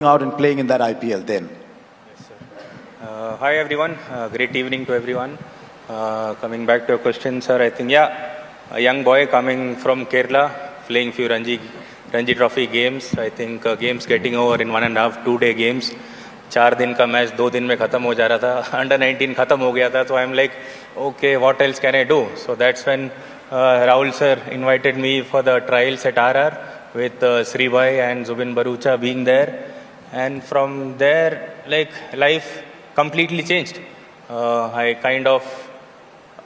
out and playing in that IPL then? Yes, sir. Hi everyone, great evening to everyone. Coming back to your question, sir, I think, a young boy coming from Kerala, playing few Ranji Trophy games. I think games getting over in 1.5, 2-day games. 4 दिन का match 2 दिन में खत्म हो जा रहा था. Under 19 खत्म हो गया था. So I'm like, okay, what else can I do? So that's when Rahul sir invited me for the trials at RR with Sri Bhai and Zubin Bharucha being there. And from there, like, life completely changed. I kind of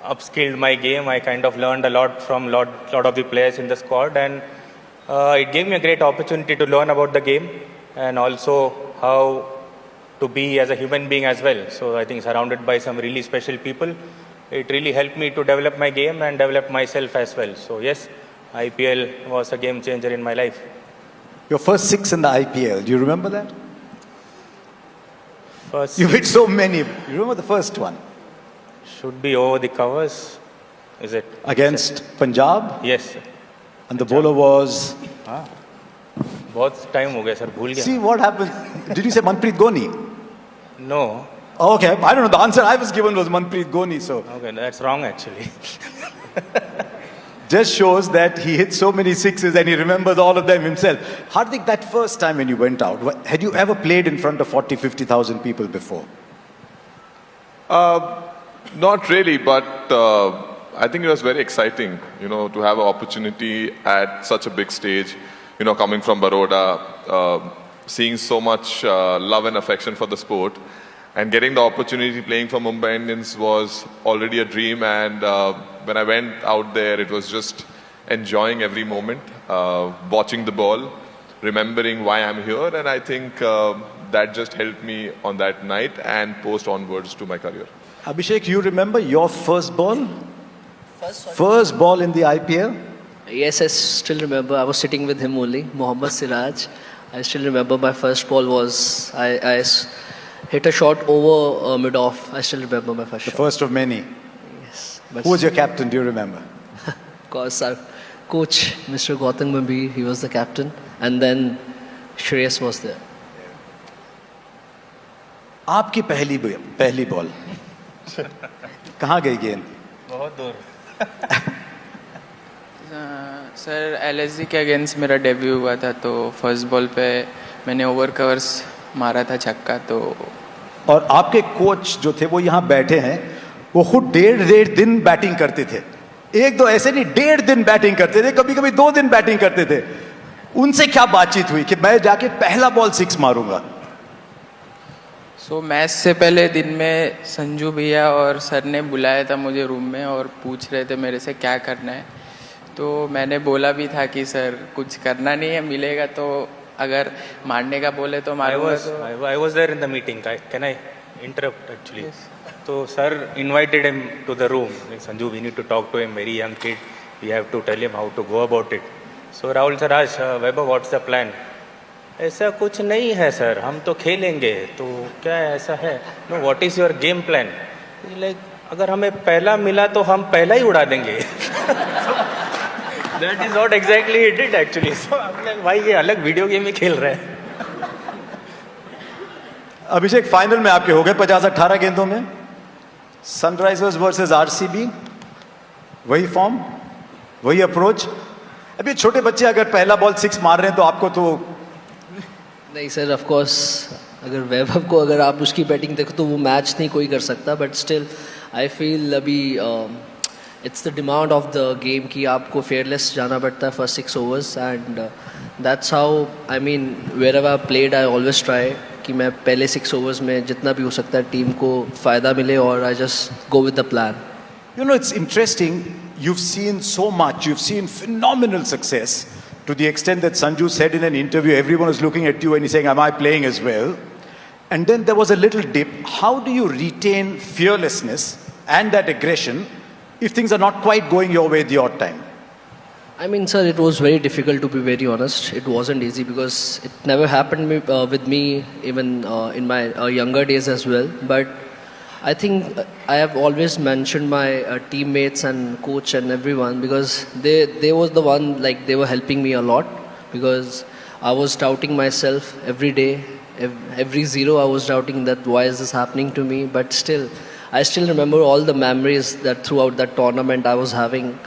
upskilled my game. I kind of learned a lot from lot of the players in the squad, and it gave me a great opportunity to learn about the game and also how to be as a human being as well. So I think surrounded by some really special people, it really helped me to develop my game and develop myself as well. So yes, IPL was a game changer in my life. Your first 6 in the IPL, do you remember that? First, You hit so many. You remember the first one? should be over the covers, is it? Against Punjab? Yes, sir. And the bowler was... बहुत time हो गया sir, भूल गया. See what happened? Did you say Manpreet Goni? No, Oh, okay, I don't know. The answer I was given was Manpreet Goni, so... okay, that's wrong actually. Just shows that he hit so many sixes and he remembers all of them himself. Hardik, that first time when you went out, had you ever played in front of 40, 50,000 people before? Not really, but I think it was very exciting, to have an opportunity at such a big stage, coming from Baroda, seeing so much love and affection for the sport, and getting the opportunity playing for Mumbai Indians was already a dream. And when I went out there, it was just enjoying every moment, watching the ball, remembering why I'm here, and I think that just helped me on that night and post onwards to my career. Abhishek, you remember your first ball? First ball in the IPL? Yes, I still remember. I was sitting with him only, Mohammad Siraj. I still remember my first ball was, I hit a shot over mid-off. I still remember my first The shot. first of many. Yes. But Who was your captain, do you remember? of course, our coach, Mr. Gautam Gambhir, he was the captain. And then Shreyas was there. आपकी पहली ball कहाँ गई गेंद? बहुत दूर. Sir LSG के against मेरा debut हुआ था, तो फर्स्ट बॉल पे मैंने ओवर कवर्स मारा था छक्का. तो और आपके कोच जो थे वो यहाँ बैठे हैं, वो खुद डेढ़ दिन बैटिंग करते थे. एक दो ऐसे नहीं, 1.5 दिन बैटिंग करते थे, कभी कभी 2 दिन बैटिंग करते थे. उनसे क्या बातचीत हुई कि मैं जाके पहला बॉल 6 मारूंगा? सो मैच से पहले दिन में संजू भैया और सर ने बुलाया था मुझे रूम में और पूछ रहे थे मेरे से क्या करना है. तो मैंने बोला भी था कि सर कुछ करना नहीं है, मिलेगा तो अगर मारने का बोले तो मारूंगा. I was there in the meeting. Can I interrupt actually? Yes. So sir invited him to the room. Like, Sanju, we need to talk to him. Very young kid. We have to tell him how to go about it. So Rahul sir asked, Vaibhav, what's the plan? ऐसा कुछ नहीं है sir, हम तो खेलेंगे. तो क्या ऐसा है? No, what is your game plan? Like, अगर हमें पहला मिला तो हम पहला ही उड़ा देंगे. That is not exactly it did actually. So I'm like, भाई ये अलग वीडियो गेम ही खेल रहे हैं. अभिषेक, फाइनल में आपके हो गए 50-18 गेंदों में. सनराइजर्स वर्सेस आरसीबी, वही फॉर्म, वही अप्रोच. अभी छोटे बच्चे अगर पहला बॉल 6 मार रहे हैं तो आपको तो नहीं सर, ऑफ कोर्स अगर वैभव को अगर आप उसकी बैटिंग देखो तो वो मैच नहीं कोई कर सकता. बट स्टिल आई फील अभी it's the demand of the game कि आपको फेयरलेस जाना पड़ता है first 6 overs. And that's how I mean wherever I played I always try कि मैं पहले 6 ओवर्स में जितना भी हो सकता है टीम को फ़ायदा मिले और I just go with the plan. You know, it's interesting. You've seen so much. You've seen phenomenal success to the extent that Sanju said in an interview, everyone was looking at you and he's saying, am I playing as well? And then there was a little dip. How do you retain fearlessness and that aggression if things are not quite going your way the odd time? I mean, sir, it was very difficult to be very honest. It wasn't easy because it never happened with me even in my younger days as well. But I think I have always mentioned my teammates and coach and everyone because they was the one, like they were helping me a lot because I was doubting myself every day Every zero I was doubting that why is this happening to me, but still, I still remember all the memories that throughout that tournament I was having.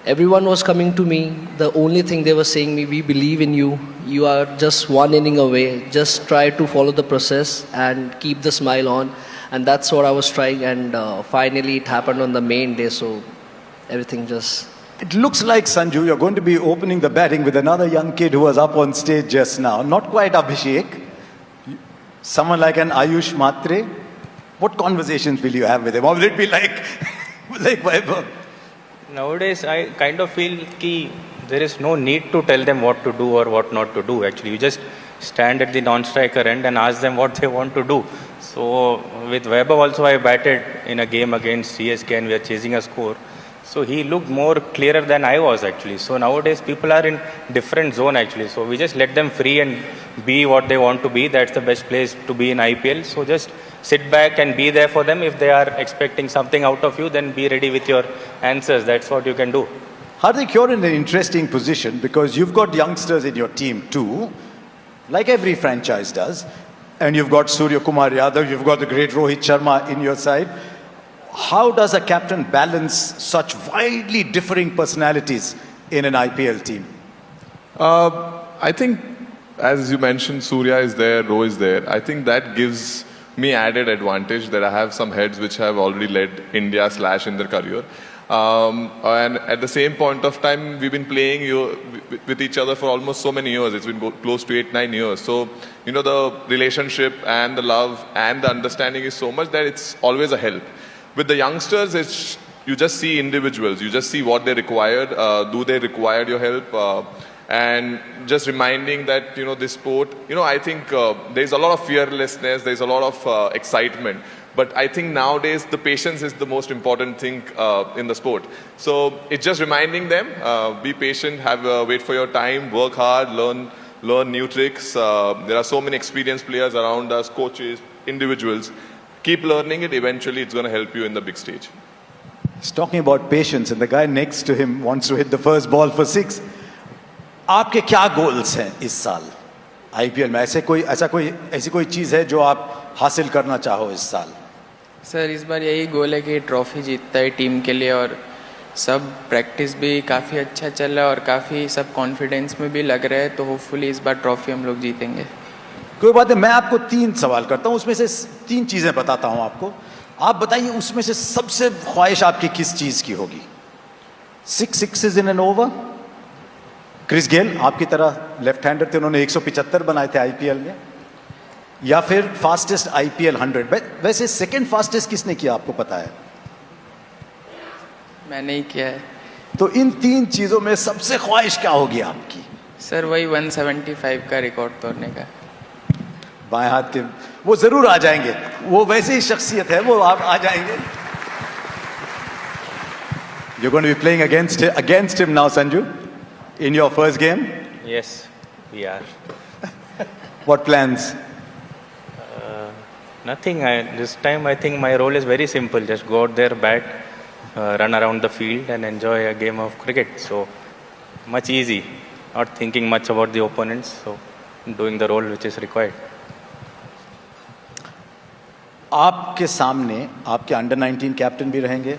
Everyone was coming to me. The only thing they were saying me, we believe in you. You are just one inning away. Just try to follow the process and keep the smile on. And that's what I was trying. And finally, it happened on the main day. So everything just. It looks like, Sanju, you're going to be opening the batting with another young kid who was up on stage just now. Not quite Abhishek. Someone like an Ayush Matre. What conversations will you have with him? Or will it be like Vaibhav? Nowadays, I kind of feel that there is no need to tell them what to do or what not to do. Actually, you just stand at the non-striker end and ask them what they want to do. So with Vaibhav also, I batted in a game against CSK and we are chasing a score. So he looked more clearer than I was actually. So nowadays people are in different zone actually. So we just let them free and be what they want to be. That's the best place to be in IPL. So just sit back and be there for them. If they are expecting something out of you, then be ready with your answers. That's what you can do. Hardik, you're in an interesting position because you've got youngsters in your team too, like every franchise does. And you've got Surya Kumar Yadav, you've got the great Rohit Sharma in your side. How does a captain balance such widely differing personalities in an IPL team? I think, as you mentioned, Surya is there, Roh is there. I think that gives me added advantage that I have some heads which have already led India / in their career. And at the same point of time, we've been playing with each other for almost so many years. It's been close to 8-9 years. So, you know, the relationship and the love and the understanding is so much that it's always a help. With the youngsters, you just see individuals. You just see what they required. Do they require your help? And just reminding that, you know, this sport, you know, I think there's a lot of fearlessness. There's a lot of excitement. But I think nowadays the patience is the most important thing in the sport. So it's just reminding them, be patient, wait for your time, work hard, learn new tricks. There are so many experienced players around us, coaches, individuals. Keep learning it. Eventually, it's going to help you in the big stage. He's talking about patience, and the guy next to him wants to hit the first ball for 6. आपके क्या goals हैं इस साल IPL में? ऐसी कोई चीज़ है जो आप हासिल करना चाहो इस साल? सर इस बार यही गोल है कि ट्रॉफी जीतता है टीम के लिए और सब प्रैक्टिस भी काफ़ी अच्छा चल रहा है और काफ़ी सब कॉन्फिडेंस में भी लग रहा है तो होपफुली इस बार ट्रॉफी हम लोग जीतेंगे. कोई बात नहीं, मैं आपको 3 सवाल करता हूं, उसमें से 3 चीजें बताता हूं आपको. आप बताइए उसमें से सबसे ख्वाहिश आपकी किस चीज की होगी? 6 sixes in an over? Chris Gayle आपकी तरह लेफ्ट हैंडर थे, उन्होंने 175 बनाए थे आईपीएल में, या फिर फास्टेस्ट आईपीएल 100? वैसे सेकंड फास्टेस्ट किसने किया आपको पता है? मैंने ही किया है. तो इन 3 चीजों में सबसे ख्वाहिश क्या होगी आपकी? सर वही 175 का रिकॉर्ड तोड़ने का. बाएं हाथ के वो जरूर आ जाएंगे, वो वैसे ही शख्सियत है, वो आप आ जाएंगे. You're going to be playing against him now, Sanju, in your first game? Yes, we are. What plans? Nothing. This time I think my role is very simple. Just go out there, bat, run around the field and enjoy a game of cricket. So much easy. Not thinking much about the opponents. So doing the role which is required. आपके सामने आपके under 19 captain भी रहेंगे,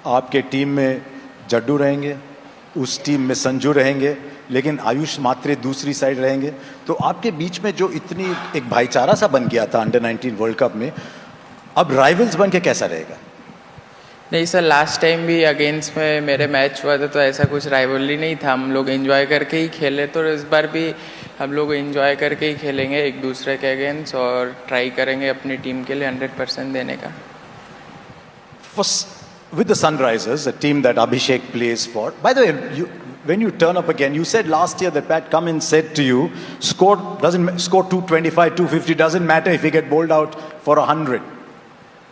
आपके team में जड्डू रहेंगे, उस team में संजू रहेंगे, लेकिन आयुष मात्रे दूसरी साइड रहेंगे. तो आपके बीच में जो इतनी एक भाईचारा सा बन गया था अंडर 19 वर्ल्ड कप में, अब राइवल्स बन के कैसा रहेगा? नहीं सर, लास्ट टाइम भी अगेंस्ट में मेरे मैच हुआ था तो ऐसा कुछ राइवलरी नहीं था. हम लोग एंजॉय करके ही खेले, तो इस बार भी हम लोग एंजॉय करके ही खेलेंगे एक दूसरे के अगेंस्ट और ट्राई करेंगे अपनी टीम के लिए 100% देने का. With the Sunrisers, a team that Abhishek plays for. By the way, when you turn up again, you said last year that Pat Cummins said to you, score 225, 250, doesn't matter if you get bowled out for 100.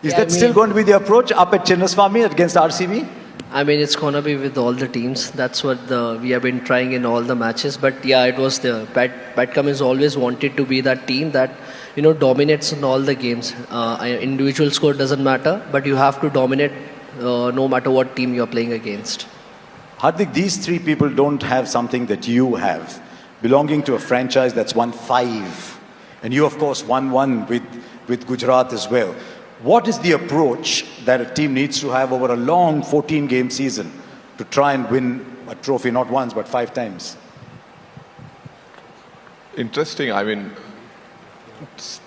Is that still going to be the approach up at Chinnaswamy against RCB? I mean, it's going to be with all the teams. That's what we have been trying in all the matches. But yeah, it was Pat Cummins always wanted to be that team that, you know, dominates in all the games. Individual score doesn't matter, but you have to dominate no matter what team you're playing against. Hardik, these 3 people don't have something that you have. Belonging to a franchise that's won 5 And you, of course, won one with Gujarat as well. What is the approach that a team needs to have over a long 14-game season to try and win a trophy, not once, but 5 times? Interesting. I mean,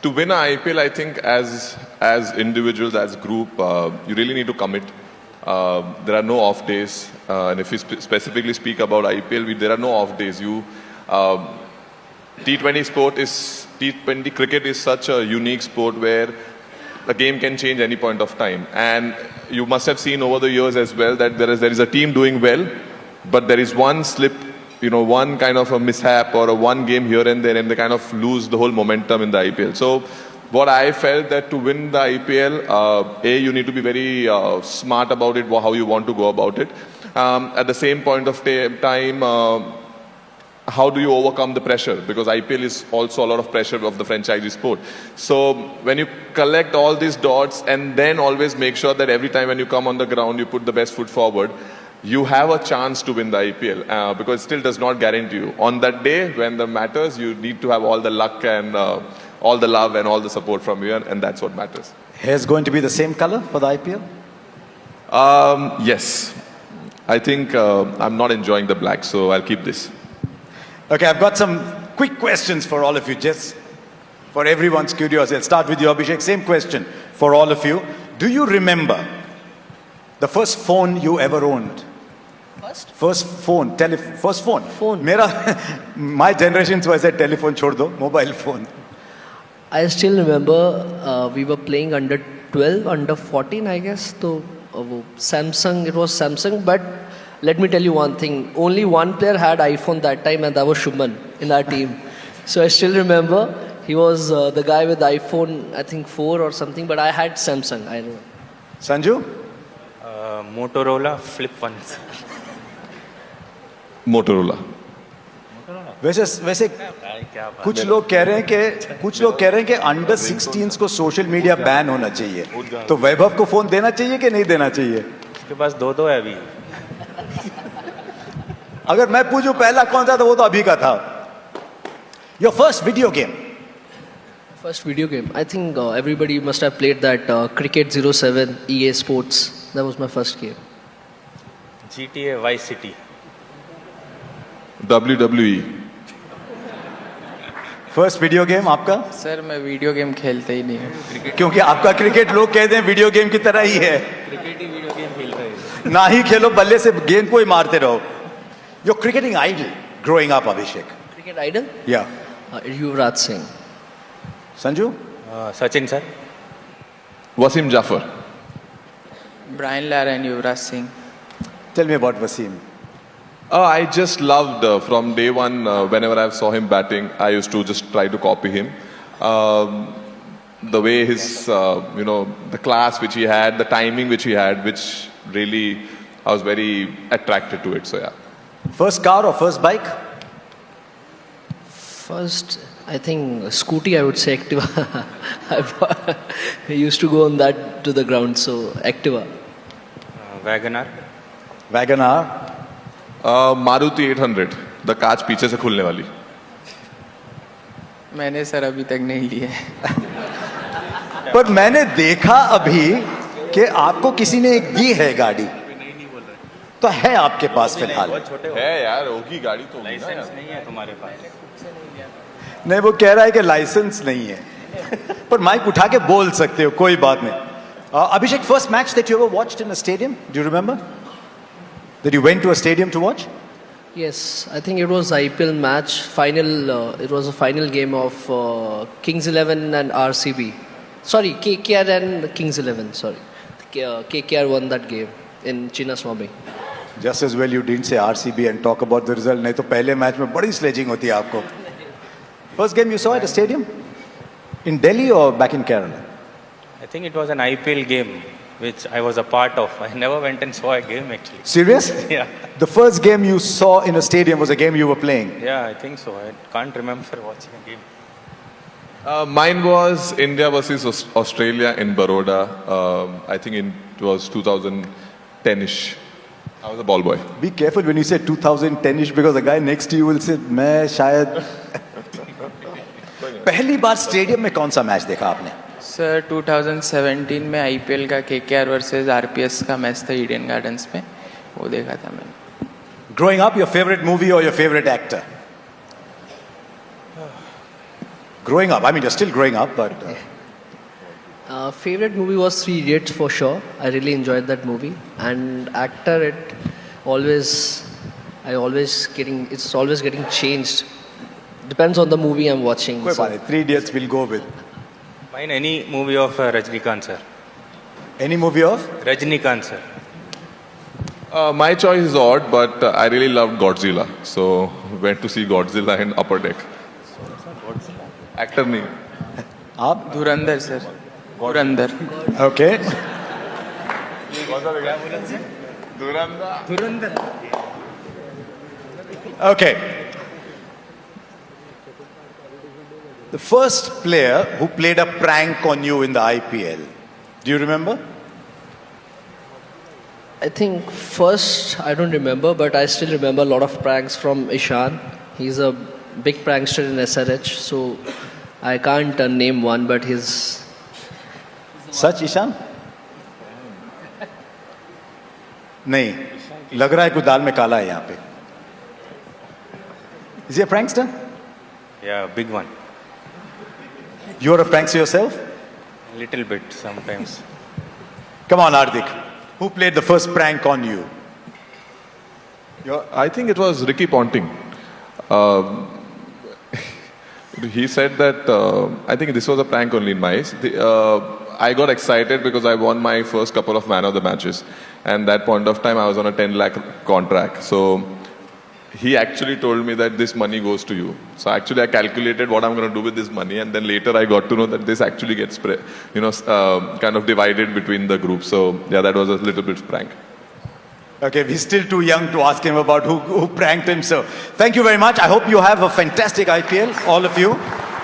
to win an IPL, I think as individuals, as group, you really need to commit. There are no off days, and if you specifically speak about IPL, there are no off days. T20 cricket is such a unique sport where the game can change any point of time, and you must have seen over the years as well that there is a team doing well, but there is one slip, one kind of a mishap or a one game here and there, and they kind of lose the whole momentum in the IPL. So what I felt that to win the IPL, you need to be very smart about it, how you want to go about it. At the same point of time, how do you overcome the pressure? Because IPL is also a lot of pressure of the franchisee sport. So when you collect all these dots and then always make sure that every time when you come on the ground, you put the best foot forward, you have a chance to win the IPL, because it still does not guarantee you. On that day, when the matters, you need to have all the luck and all the love and all the support from you, and that's what matters. Hair's going to be the same color for the IPL? Yes. I think I'm not enjoying the black, so I'll keep this. Okay, I've got some quick questions for all of you, just for everyone's curiosity. I'll start with you, Abhishek. Same question for all of you. Do you remember the first phone you ever owned? First phone. First phone. Phone. My generation was a telephone, chhod do, mobile phone. I still remember we were playing under 12, under 14, I guess. So Samsung, it was Samsung, but let me tell you one thing. Only one player had iPhone that time, and that was Shubman in our team. So I still remember he was the guy with iPhone, I think 4 or something, but I had Samsung. I don't know. Sanju? Motorola flip ones. Motorola. वैसे कुछ लोग कह रहे हैं कि under 16 को social media ban होना चाहिए, तो वैभव को फोन देना चाहिए कि नहीं देना चाहिए? उसके पास दो है अभी. अगर मैं पूछूं पहला कौन सा था, वो तो अभी का था. Your first video game? First video game. I think everybody must have played that Cricket 07 EA Sports. That was my first game. GTA Vice City. WWE. First video game आपका? सर मैं वीडियो गेम खेलते ही नहीं हूँ. क्योंकि आपका cricket लोग कहते हैं वीडियो गेम की तरह ही है. क्रिकेट ही वीडियो गेम खेलता है. ना ही खेलो, बल्ले से गेंद को ही मारते रहो. Your cricketing idol growing up, Abhishek? Cricket idol? Yeah. Yuvraj Singh. Sanju? Sachin sir. Wasim Jafar. Brian Lara and Yuvraj Singh. Tell me about Wasim. I just loved from day one, whenever I saw him batting, I used to just try to copy him. The way his, the class which he had, the timing which he had, which really, I was very attracted to it. So yeah. First car or first bike? First, I think scooty, I would say Activa. I used to go on that to the ground, so Activa. Wagoner. Wagoner. Maruti 800, the कांच पीछे से खुलने वाली. मैंने sir अभी तक नहीं लिया. पर मैंने देखा अभी कि आपको किसी ने एक दी है गाड़ी, तो है आपके पास फिलहाल? है यार, होगी गाड़ी तो. लाइसेंस नहीं है तुम्हारे पास? नहीं, वो कह रहा है कि लाइसेंस नहीं है. पर माइक उठा के बोल सकते हो, कोई बात नहीं. Abhishek, first match that you ever watched in a stadium, do you remember? That you went to a stadium to watch? Yes, I think it was IPL match final. It was a final game of Kings 11 and RCB. Sorry, KKR and Kings 11. Sorry, KKR won that game in Chinnaswamy. Just as well you didn't say RCB and talk about the result. नहीं तो पहले match में बड़ी sledging होती है आपको. First game you saw at a stadium? In Delhi or back in Kerala? I think it was an IPL game which I was a part of. I never went and saw a game actually. Serious? Yeah. The first game you saw in a stadium was a game you were playing? Yeah, I think so. I can't remember watching a game. Mine was India versus Australia in Baroda. I think it was 2010ish. I was a ball boy. Be careful when you say 2010ish because the guy next to you will say, मैं शायद पहली बार stadium में कौन सा match देखा आपने? Sir 2017 में IPL का केकेआर वर्सेस आरपीएस का मैच था ईडन गार्डन्स में, वो देखा था मैंने। Growing up, your favorite movie or your favorite actor? Growing up, I mean, you're still growing up, but Favorite movie was Three Idiots for sure. I really enjoyed that movie. And actor, it's always getting changed. Depends on the movie I'm watching. कोई So, बात नहीं, Three Idiots we'll go with. Mine, any movie of Rajnikant sir. Any movie of? Rajnikant sir. My choice is odd, but I really loved Godzilla. So went to see Godzilla in Upper Deck. Actor name. आप? धुरंधर sir, Dhurandhar. Okay. Okay. The first player who played a prank on you in the IPL. Do you remember? I think first, I don't remember, but I still remember a lot of pranks from Ishan. He's a big prankster in SRH, so I can't name one, but his सच ईशान? नहीं, लग रहा है कोई दाल में काला है यहाँ पे. Is he a prankster? Yeah, big one. You're a prankster yourself? Little bit sometimes. Come on, Hardik. Who played the first prank on you? I think it was Ricky Ponting. He said that, I think this was a prank only in my eyes. I got excited because I won my first couple of man of the matches. And that point of time, I was on a 10 lakh contract. So he actually told me that this money goes to you. So actually I calculated what I'm going to do with this money. And then later I got to know that this actually gets, kind of divided between the group. So yeah, that was a little bit prank. Okay, he's still too young to ask him about who pranked him. So thank you very much. I hope you have a fantastic IPL, all of you,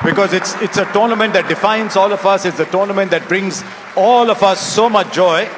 because it's a tournament that defines all of us. It's a tournament that brings all of us so much joy.